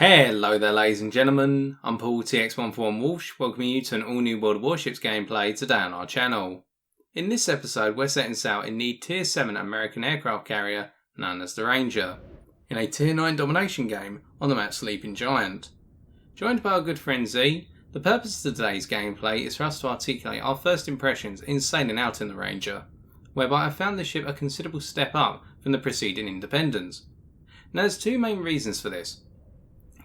Hello there ladies and gentlemen, I'm Paul TX141 Walsh, welcoming you to an all new World of Warships gameplay today on our channel. In this episode we're setting sail in the Tier 7 American Aircraft Carrier known as the Ranger, in a Tier 9 domination game on the map Sleeping Giant. Joined by our good friend Z, the purpose of today's gameplay is for us to articulate our first impressions in sailing out in the Ranger, whereby I found the ship a considerable step up from the preceding Independence. Now there's two main reasons for this.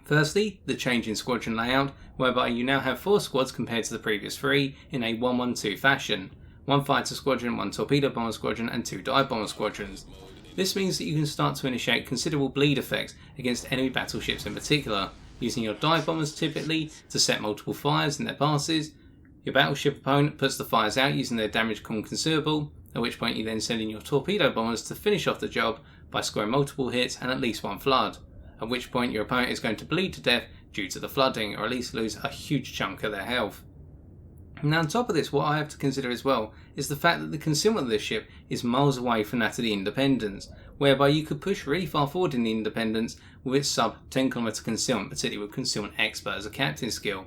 Firstly, the change in squadron layout, whereby you now have 4 squads compared to the previous 3 in a 1-1-2 fashion. 1 fighter squadron, 1 torpedo bomber squadron and 2 dive bomber squadrons. This means that you can start to initiate considerable bleed effects against enemy battleships in particular, using your dive bombers typically to set multiple fires in their passes. Your battleship opponent puts the fires out using their damage consumable, at which point you then send in your torpedo bombers to finish off the job by scoring multiple hits and at least 1 flood. At which point your opponent is going to bleed to death due to the flooding, or at least lose a huge chunk of their health. Now on top of this, what I have to consider as well is the fact that the concealment of this ship is miles away from that of the Independence, whereby you could push really far forward in the Independence with its sub 10 km concealment, particularly with Concealment Expert as a captain skill.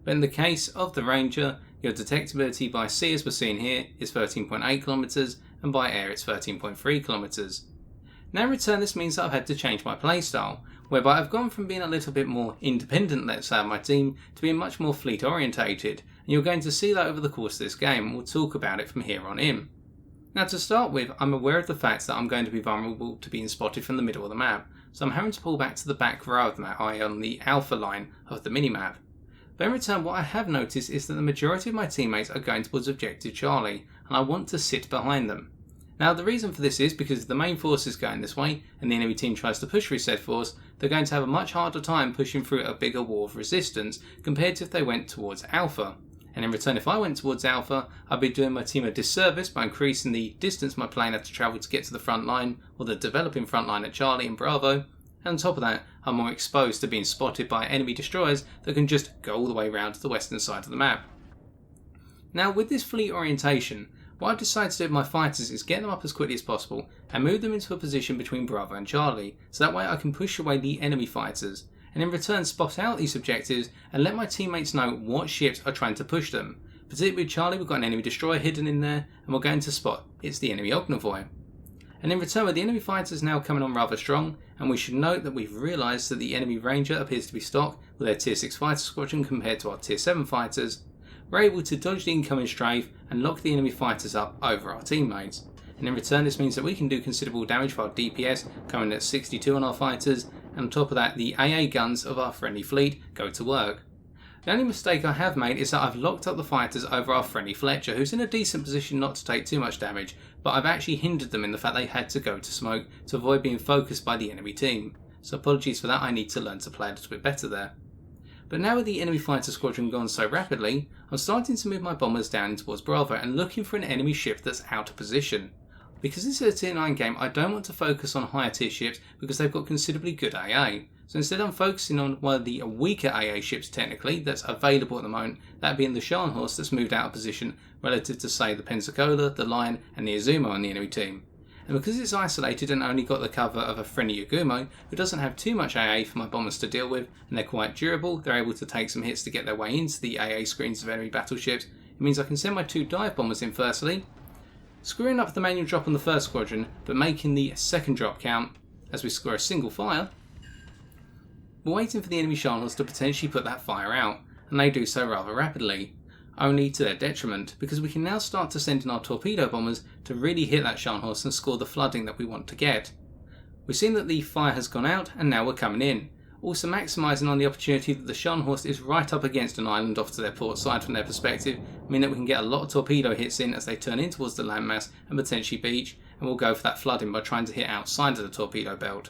But in the case of the Ranger, your detectability by sea, as we're seeing here, is 13.8 km and by air it's 13.3 km. Now in return, this means that I've had to change my playstyle, whereby I've gone from being a little bit more independent, let's say, of my team, to being much more fleet orientated, and you're going to see that over the course of this game, and we'll talk about it from here on in. Now to start with, I'm aware of the fact that I'm going to be vulnerable to being spotted from the middle of the map, so I'm having to pull back to the back row of the map, i.e. on the alpha line of the minimap. But in return, what I have noticed is that the majority of my teammates are going towards Objective Charlie, and I want to sit behind them. Now the reason for this is because if the main force is going this way and the enemy team tries to push through said force, they're going to have a much harder time pushing through a bigger wall of resistance compared to if they went towards Alpha. And in return, if I went towards Alpha, I'd be doing my team a disservice by increasing the distance my plane had to travel to get to the front line, or the developing front line at Charlie and Bravo. And on top of that, I'm more exposed to being spotted by enemy destroyers that can just go all the way around to the western side of the map. Now with this fleet orientation, what I've decided to do with my fighters is get them up as quickly as possible and move them into a position between Bravo and Charlie, so that way I can push away the enemy fighters, and in return spot out these objectives and let my teammates know what ships are trying to push them. Particularly with Charlie, we've got an enemy destroyer hidden in there, and we're going to spot it's the enemy Ognivoy. And in return, with the enemy fighters now coming on rather strong, and we should note that we've realised that the enemy Ranger appears to be stock with their Tier 6 fighter squadron compared to our Tier 7 fighters, we're able to dodge the incoming strafe and lock the enemy fighters up over our teammates. And in return, this means that we can do considerable damage for our DPS, coming at 62 on our fighters, and on top of that the AA guns of our friendly fleet go to work. The only mistake I have made is that I've locked up the fighters over our friendly Fletcher, who's in a decent position not to take too much damage, but I've actually hindered them in the fact they had to go to smoke to avoid being focused by the enemy team. So apologies for that, I need to learn to play a little bit better there. But now with the enemy fighter squadron gone so rapidly, I'm starting to move my bombers down towards Bravo and looking for an enemy ship that's out of position. Because this is a tier 9 game, I don't want to focus on higher tier ships because they've got considerably good AA. So instead I'm focusing on one of the weaker AA ships technically that's available at the moment, that being the Scharnhorst that's moved out of position relative to say the Pensacola, the Lion and the Izumo on the enemy team. And because it's isolated and only got the cover of a friendly Yagumo, who doesn't have too much AA for my bombers to deal with, and they're quite durable, they're able to take some hits to get their way into the AA screens of enemy battleships, it means I can send my 2 dive bombers in firstly, screwing up the manual drop on the first squadron, but making the second drop count as we score a single fire. We're waiting for the enemy Scharnhorst to potentially put that fire out, and they do so rather rapidly. Only to their detriment, because we can now start to send in our torpedo bombers to really hit that Scharnhorst and score the flooding that we want to get. We've seen that the fire has gone out and now we're coming in, also maximising on the opportunity that the Scharnhorst is right up against an island off to their port side from their perspective, meaning that we can get a lot of torpedo hits in as they turn in towards the landmass and potentially beach, and we'll go for that flooding by trying to hit outside of the torpedo belt.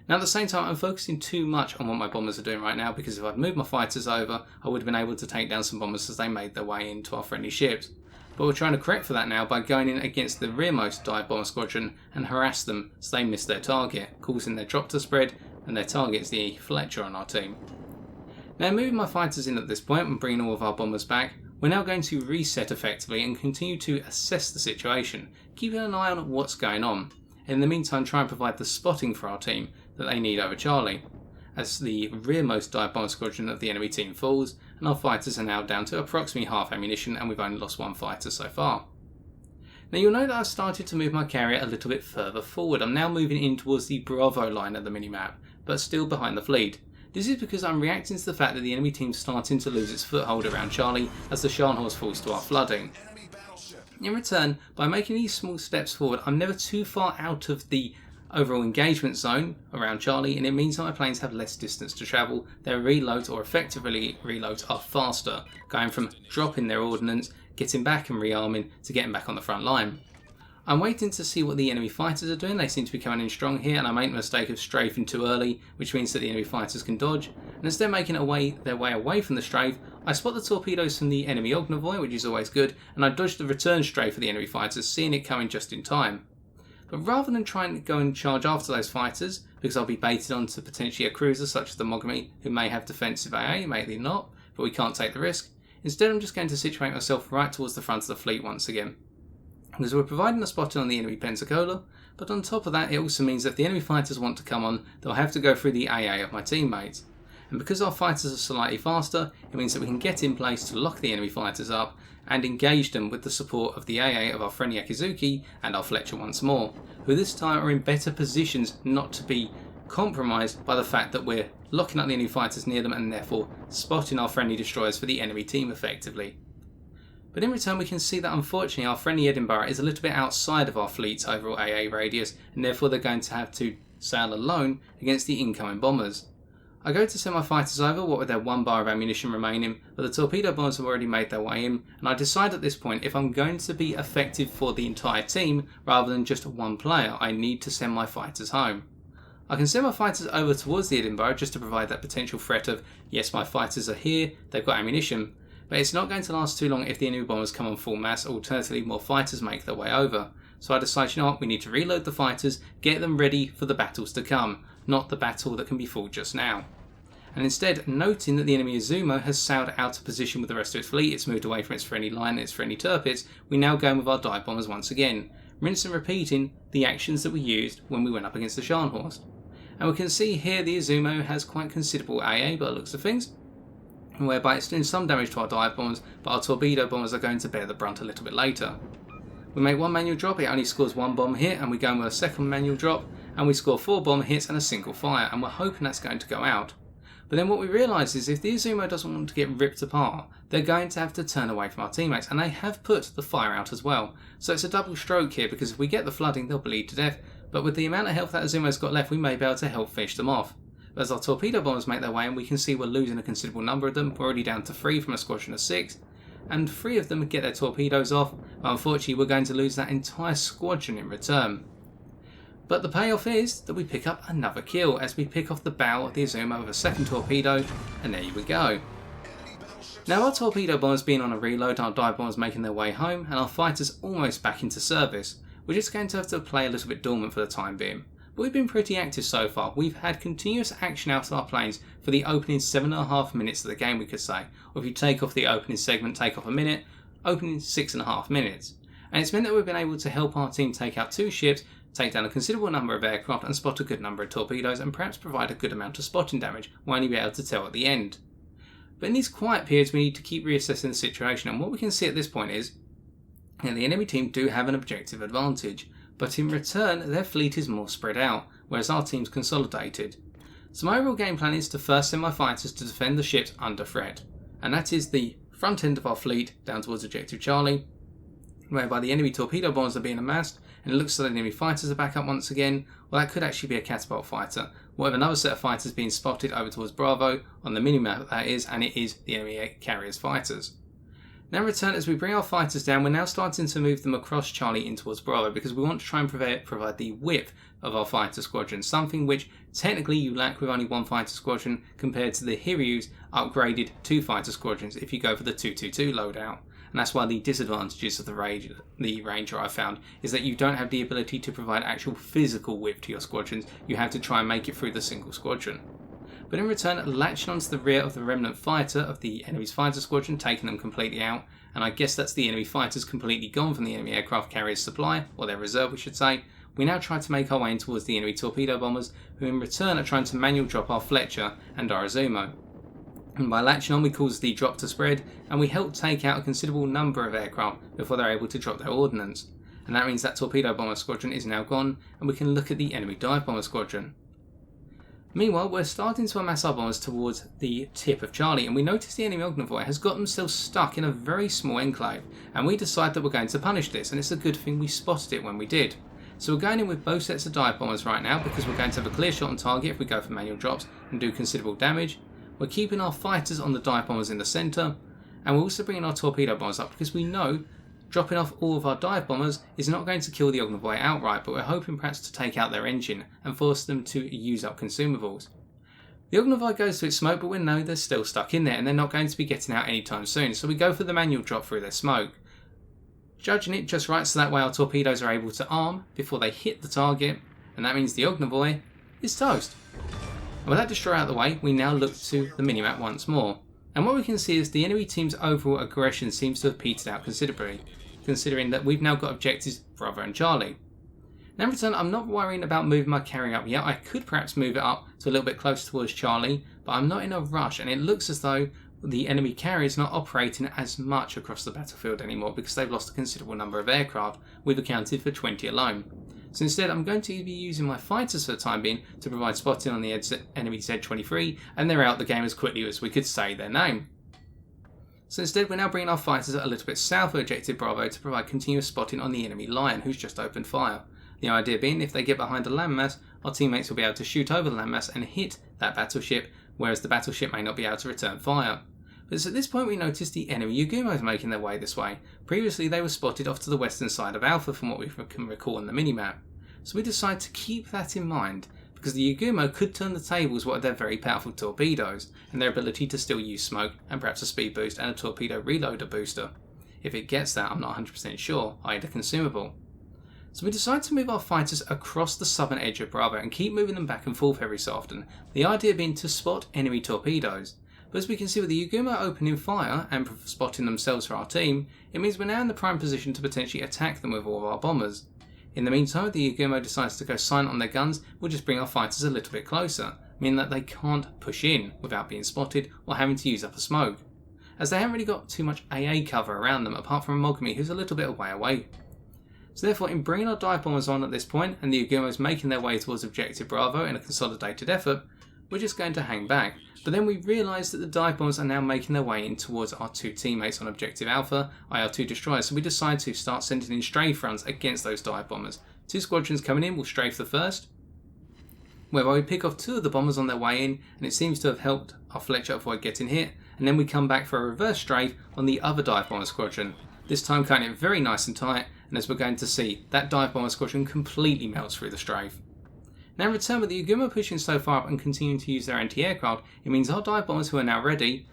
Now at the same time, I'm focusing too much on what my bombers are doing right now, because if I'd moved my fighters over, I would have been able to take down some bombers as they made their way into our friendly ships. But we're trying to correct for that now by going in against the rearmost dive bomber squadron and harass them so they miss their target, causing their drop to spread, and their target is the Fletcher on our team. Now moving my fighters in at this point and bringing all of our bombers back, we're now going to reset effectively and continue to assess the situation, keeping an eye on what's going on. In the meantime, try and provide the spotting for our team that they need over Charlie. as the rearmost dive bomber squadron of the enemy team falls, and our fighters are now down to approximately half ammunition, and we've only lost one fighter so far. Now you'll note that I've started to move my carrier a little bit further forward. I'm now moving in towards the Bravo line of the minimap, but still behind the fleet. This is because I'm reacting to the fact that the enemy team's starting to lose its foothold around Charlie as the Scharnhorst falls to our flooding. In return, by making these small steps forward, I'm never too far out of the overall engagement zone around Charlie, and it means that my planes have less distance to travel. Their reloads, or effectively reloads, are faster, going from dropping their ordnance, getting back and rearming, to getting back on the front line. I'm waiting to see what the enemy fighters are doing. They seem to be coming in strong here, and I made the mistake of strafing too early, which means that the enemy fighters can dodge. And as they're making their way away from the strafe, I spot the torpedoes from the enemy Ognavoy, which is always good, and I dodge the return strafe of the enemy fighters, seeing it coming just in time. But rather than trying to go and charge after those fighters, because I'll be baited onto potentially a cruiser such as the Mogami, who may have defensive AA, maybe not, but we can't take the risk, instead I'm just going to situate myself right towards the front of the fleet once again. Because we're providing a spotting on the enemy Pensacola, but on top of that it also means that if the enemy fighters want to come on, they'll have to go through the AA of my teammates. And because our fighters are slightly faster, it means that we can get in place to lock the enemy fighters up and engage them with the support of the AA of our friend Yakizuki and our Fletcher once more, who this time are in better positions not to be compromised by the fact that we're locking up the enemy fighters near them and therefore spotting our friendly destroyers for the enemy team effectively. But in return we can see that unfortunately our friendly Edinburgh is a little bit outside of our fleet's overall AA radius, and therefore they're going to have to sail alone against the incoming bombers. I go to send my fighters over, what with their one bar of ammunition remaining, but the torpedo bombers have already made their way in, and I decide at this point if I'm going to be effective for the entire team rather than just one player, I need to send my fighters home. I can send my fighters over towards the Edinburgh just to provide that potential threat of, yes, my fighters are here, they've got ammunition, but it's not going to last too long if the enemy bombers come on full mass, or alternatively more fighters make their way over. So I decide, you know what, we need to reload the fighters, get them ready for the battles to come, not the battle that can be fought just now. And instead, noting that the enemy Izumo has sailed out of position with the rest of its fleet, it's moved away from its friendly line and its friendly turpits, we now go in with our dive bombers once again, rinse and repeating the actions that we used when we went up against the Scharnhorst. And we can see here the Izumo has quite considerable AA by the looks of things, whereby it's doing some damage to our dive bombers, but our torpedo bombers are going to bear the brunt a little bit later. We make one manual drop, it only scores one bomb hit, and we go in with a second manual drop, and we score 4 bomb hits and a single fire, and we're hoping that's going to go out. But then what we realise is if the Izumo doesn't want to get ripped apart, they're going to have to turn away from our teammates, and they have put the fire out as well. So it's a double stroke here, because if we get the flooding, they'll bleed to death, but with the amount of health that Izumo's got left, we may be able to help finish them off. But as our torpedo bombers make their way in, we can see we're losing a considerable number of them. We're already down to 3 from a squadron of 6, and 3 of them get their torpedoes off, but unfortunately we're going to lose that entire squadron in return. But the payoff is that we pick up another kill as we pick off the bow of the Izumo with a second torpedo, and there we go. Now our torpedo bombers being on a reload, our dive bombers making their way home, and our fighters almost back into service, we're just going to have to play a little bit dormant for the time being. But we've been pretty active so far. We've had continuous action out of our planes for the opening 7.5 minutes of the game, we could say. Or if you take off the opening segment, take off a minute, opening 6.5 minutes. And it's meant that we've been able to help our team take out 2 ships, take down a considerable number of aircraft and spot a good number of torpedoes, and perhaps provide a good amount of spotting damage, we'll only be able to tell at the end. But in these quiet periods we need to keep reassessing the situation, and what we can see at this point is that the enemy team do have an objective advantage, but in return their fleet is more spread out, whereas our team's consolidated. So my overall game plan is to first send my fighters to defend the ships under threat, and that is the front end of our fleet down towards Objective Charlie, whereby the enemy torpedo bombers are being amassed, and it looks like the enemy fighters are back up once again. Well, that could actually be a catapult fighter. We'll have another set of fighters being spotted over towards Bravo, on the minimap that is, and it is the enemy carrier's fighters. Now in return, as we bring our fighters down, we're now starting to move them across Charlie in towards Bravo, because we want to try and provide the width of our fighter squadron, something which technically you lack with only 1 fighter squadron compared to the Hiryu's upgraded 2 fighter squadrons if you go for the 222 loadout. And that's why the disadvantages of the Ranger I found is that you don't have the ability to provide actual physical width to your squadrons, you have to try and make it through the single squadron. But in return, latching onto the rear of the remnant fighter of the enemy's fighter squadron, taking them completely out, and I guess that's the enemy fighters completely gone from the enemy aircraft carrier's supply, or their reserve we should say, we now try to make our way in towards the enemy torpedo bombers, who in return are trying to manual drop our Fletcher and our Azumo. And by latching on, we cause the drop to spread, and we help take out a considerable number of aircraft before they're able to drop their ordnance. And that means that torpedo bomber squadron is now gone, and we can look at the enemy dive bomber squadron. Meanwhile, we're starting to amass our bombers towards the tip of Charlie, and we notice the enemy Ognavoy has got themselves stuck in a very small enclave, and we decide that we're going to punish this, and it's a good thing we spotted it when we did. So we're going in with both sets of dive bombers right now, because we're going to have a clear shot on target if we go for manual drops and do considerable damage. We're keeping our fighters on the dive bombers in the centre, and we're also bringing our torpedo bombers up because we know dropping off all of our dive bombers is not going to kill the Ognavoy outright, but we're hoping perhaps to take out their engine and force them to use up consumables. The Ognavoy goes to its smoke, but we know they're still stuck in there and they're not going to be getting out anytime soon, so we go for the manual drop through their smoke. Judging it just right so that way our torpedoes are able to arm before they hit the target, and that means the Ognavoy is toast. And with that destroyer out of the way, we now look to the minimap once more. And what we can see is the enemy team's overall aggression seems to have petered out considerably, considering that we've now got objectives Bravo and Charlie. Now in return, I'm not worrying about moving my carrier up yet. I could perhaps move it up to a little bit closer towards Charlie, but I'm not in a rush, and it looks as though the enemy carrier is not operating as much across the battlefield anymore because they've lost a considerable number of aircraft. We've accounted for 20 alone. So instead, I'm going to be using my fighters for the time being to provide spotting on the enemy Z-23, and they're out the game as quickly as we could say their name. So instead, we're now bringing our fighters a little bit south of Objective Bravo to provide continuous spotting on the enemy Lion, who's just opened fire. The idea being, if they get behind a landmass, our teammates will be able to shoot over the landmass and hit that battleship, whereas the battleship may not be able to return fire. But it's at this point we notice the enemy Yugumos making their way this way. Previously, they were spotted off to the western side of Alpha from what we can recall on the minimap. So we decide to keep that in mind, because the Yugumo could turn the tables what are their very powerful torpedoes, and their ability to still use smoke and perhaps a speed boost and a torpedo reloader booster. If it gets that, I'm not 100% sure, either consumable. So we decide to move our fighters across the southern edge of Bravo and keep moving them back and forth every so often, the idea being to spot enemy torpedoes. But as we can see with the Yugumo opening fire and spotting themselves for our team, it means we're now in the prime position to potentially attack them with all of our bombers. In the meantime, if the Yugumo decides to go silent on their guns, we'll just bring our fighters a little bit closer, meaning that they can't push in without being spotted or having to use up a smoke, as they haven't really got too much AA cover around them apart from Mogami, who's a little bit away. So therefore, in bringing our dive bombers on at this point and the Yugumos making their way towards Objective Bravo in a consolidated effort, we're just going to hang back. But then we realise that the dive bombers are now making their way in towards our two teammates on Objective Alpha, our two destroyers, so we decide to start sending in strafe runs against those dive bombers. Two squadrons coming in will strafe the first, whereby we pick off two of the bombers on their way in, and it seems to have helped our Fletcher avoid getting hit, and then we come back for a reverse strafe on the other dive bomber squadron, this time cutting it very nice and tight, and as we're going to see, that dive bomber squadron completely melts through the strafe. Now in return, with the Yugumo pushing so far up and continuing to use their anti-aircraft, it means our dive bombers who are now ready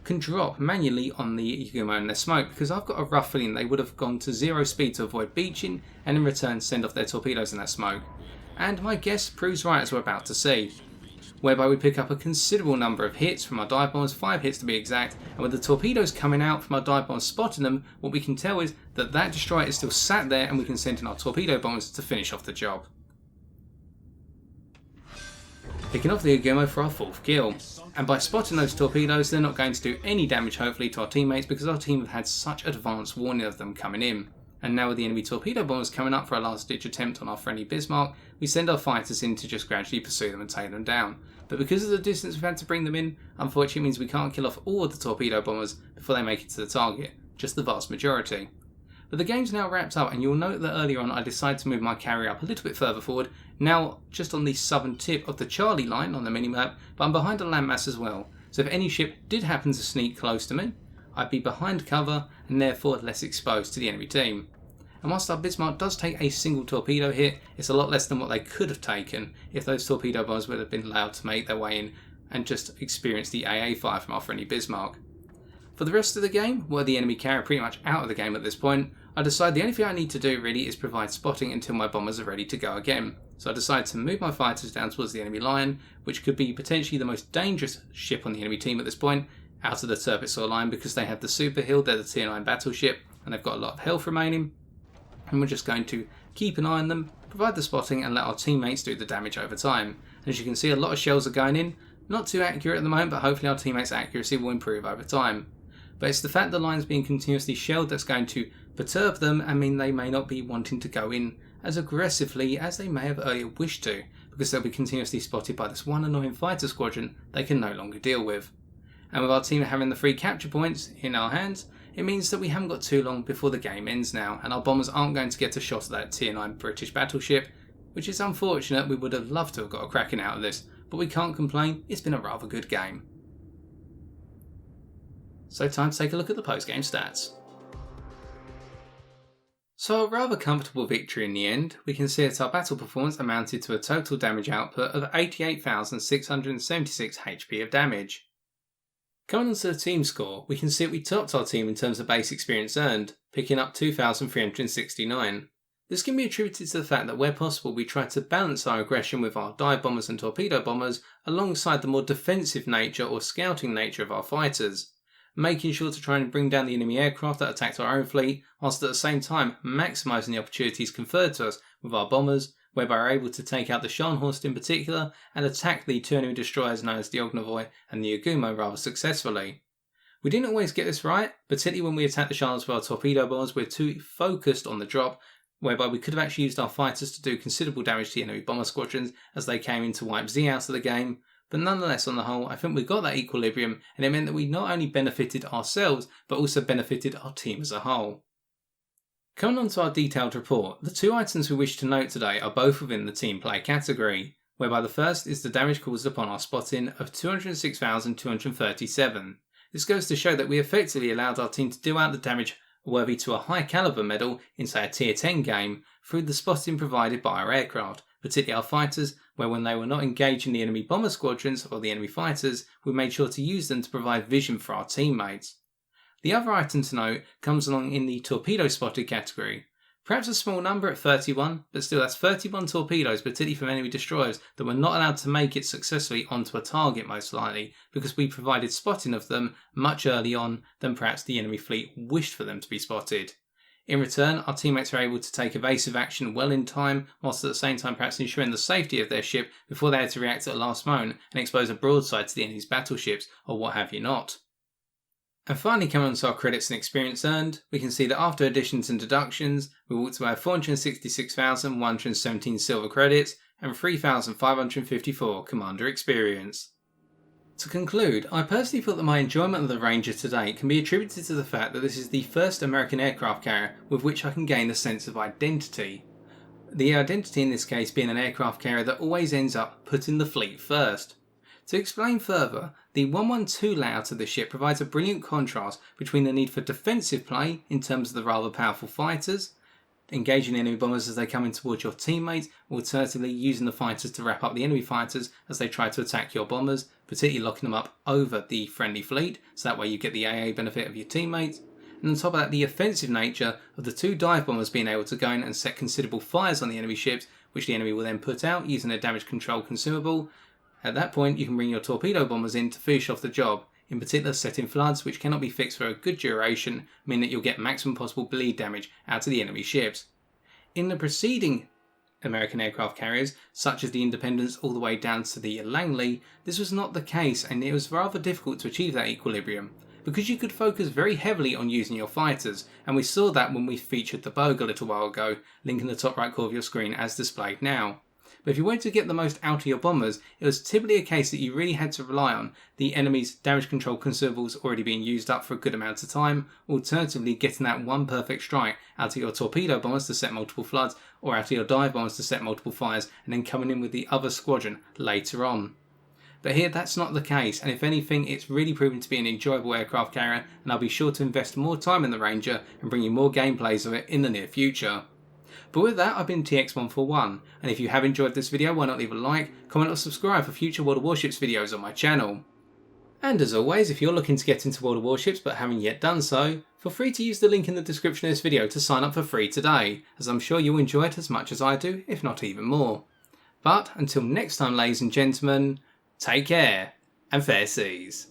can drop manually on the Yugumo in their smoke, because I've got a rough feeling they would have gone to 0 speed to avoid beaching and in return send off their torpedoes in that smoke. And my guess proves right, as we're about to see, whereby we pick up a considerable number of hits from our dive bombers, 5 hits to be exact, and with the torpedoes coming out from our dive bombers spotting them, what we can tell is that that destroyer is still sat there and we can send in our torpedo bombers to finish off the job. Picking off the Yugumo for our 4th kill, and by spotting those torpedoes they're not going to do any damage hopefully to our teammates because our team have had such advanced warning of them coming in. And now with the enemy torpedo bombers coming up for a last ditch attempt on our friendly Bismarck, we send our fighters in to just gradually pursue them and take them down. But because of the distance we've had to bring them in, unfortunately it means we can't kill off all of the torpedo bombers before they make it to the target, just the vast majority. But the game's now wrapped up, and you'll note that earlier on I decided to move my carrier up a little bit further forward, now just on the southern tip of the Charlie line on the minimap, but I'm behind a landmass as well, so if any ship did happen to sneak close to me, I'd be behind cover and therefore less exposed to the enemy team. And whilst our Bismarck does take a single torpedo hit, it's a lot less than what they could have taken if those torpedo bombers would have been allowed to make their way in and just experience the AA fire from our friendly Bismarck. For the rest of the game, where the enemy carrier pretty much out of the game at this point, I decide the only thing I need to do really is provide spotting until my bombers are ready to go again. So I decide to move my fighters down towards the enemy Lion, which could be potentially the most dangerous ship on the enemy team at this point, out of the Turpitsaw line, because they have the Super Hill, they're the Tier 9 battleship, and they've got a lot of health remaining. And we're just going to keep an eye on them, provide the spotting and let our teammates do the damage over time. And as you can see, a lot of shells are going in. Not too accurate at the moment, but hopefully our teammates' accuracy will improve over time. But it's the fact the line's being continuously shelled that's going to perturb them and mean they may not be wanting to go in as aggressively as they may have earlier wished to, because they'll be continuously spotted by this one annoying fighter squadron they can no longer deal with. And with our team having the 3 capture points in our hands, it means that we haven't got too long before the game ends now, and our bombers aren't going to get a shot at that Tier 9 British battleship, which is unfortunate. We would have loved to have got a cracking out of this, but we can't complain. It's been a rather good game. So time to take a look at the post-game stats. So a rather comfortable victory in the end. We can see that our battle performance amounted to a total damage output of 88,676 HP of damage. Coming on to the team score, we can see that we topped our team in terms of base experience earned, picking up 2,369. This can be attributed to the fact that where possible we tried to balance our aggression with our dive bombers and torpedo bombers alongside the more defensive nature or scouting nature of our fighters, making sure to try and bring down the enemy aircraft that attacked our own fleet, whilst at the same time maximising the opportunities conferred to us with our bombers, whereby we're able to take out the Scharnhorst in particular and attack the 2 enemy destroyers known as the Ognavoy and the Yagumo rather successfully. We didn't always get this right, particularly when we attacked the Scharnhorst with our torpedo bombers. We're too focused on the drop, whereby we could have actually used our fighters to do considerable damage to the enemy bomber squadrons as they came in to wipe Z out of the game. But nonetheless, on the whole, I think we got that equilibrium, and it meant that we not only benefited ourselves, but also benefited our team as a whole. Coming on to our detailed report, the 2 items we wish to note today are both within the team play category, whereby the first is the damage caused upon our spotting of 206,237. This goes to show that we effectively allowed our team to deal out the damage worthy to a high caliber medal in, say, a tier 10 game through the spotting provided by our aircraft, particularly our fighters, where when they were not engaging the enemy bomber squadrons or the enemy fighters, we made sure to use them to provide vision for our teammates. The other item to note comes along in the torpedo spotted category. Perhaps a small number at 31, but still that's 31 torpedoes, particularly from enemy destroyers, that were not allowed to make it successfully onto a target most likely, because we provided spotting of them much early on than perhaps the enemy fleet wished for them to be spotted. In return, our teammates were able to take evasive action well in time, whilst at the same time perhaps ensuring the safety of their ship before they had to react at the last moment and expose a broadside to the enemy's battleships, or what have you not. And finally, coming on to our credits and experience earned, we can see that after additions and deductions, we walked away with 466,117 silver credits and 3,554 commander experience. To conclude, I personally feel that my enjoyment of the Ranger today can be attributed to the fact that this is the first American aircraft carrier with which I can gain a sense of identity. The identity in this case being an aircraft carrier that always ends up putting the fleet first. To explain further, the 112 layout of the ship provides a brilliant contrast between the need for defensive play in terms of the rather powerful fighters, engaging enemy bombers as they come in towards your teammates, alternatively using the fighters to wrap up the enemy fighters as they try to attack your bombers, particularly locking them up over the friendly fleet, so that way you get the AA benefit of your teammates. And on top of that, the offensive nature of the 2 dive bombers being able to go in and set considerable fires on the enemy ships, which the enemy will then put out using a damage control consumable. At that point, you can bring your torpedo bombers in to finish off the job, in particular setting floods which cannot be fixed for a good duration, meaning that you'll get maximum possible bleed damage out of the enemy ships. In the preceding American aircraft carriers, such as the Independence all the way down to the Langley, this was not the case, and it was rather difficult to achieve that equilibrium, because you could focus very heavily on using your fighters, and we saw that when we featured the Bogue a little while ago, link in the top right corner of your screen as displayed now. But if you wanted to get the most out of your bombers, it was typically a case that you really had to rely on the enemy's damage control consumables already being used up for a good amount of time, alternatively getting that one perfect strike out of your torpedo bombers to set multiple floods, or out of your dive bombers to set multiple fires, and then coming in with the other squadron later on. But here that's not the case, and if anything it's really proven to be an enjoyable aircraft carrier, and I'll be sure to invest more time in the Ranger and bring you more gameplays of it in the near future. But with that, I've been TX141, and if you have enjoyed this video, why not leave a like, comment or subscribe for future World of Warships videos on my channel. And as always, if you're looking to get into World of Warships but haven't yet done so, feel free to use the link in the description of this video to sign up for free today, as I'm sure you'll enjoy it as much as I do, if not even more. But until next time, ladies and gentlemen, take care and fair seas.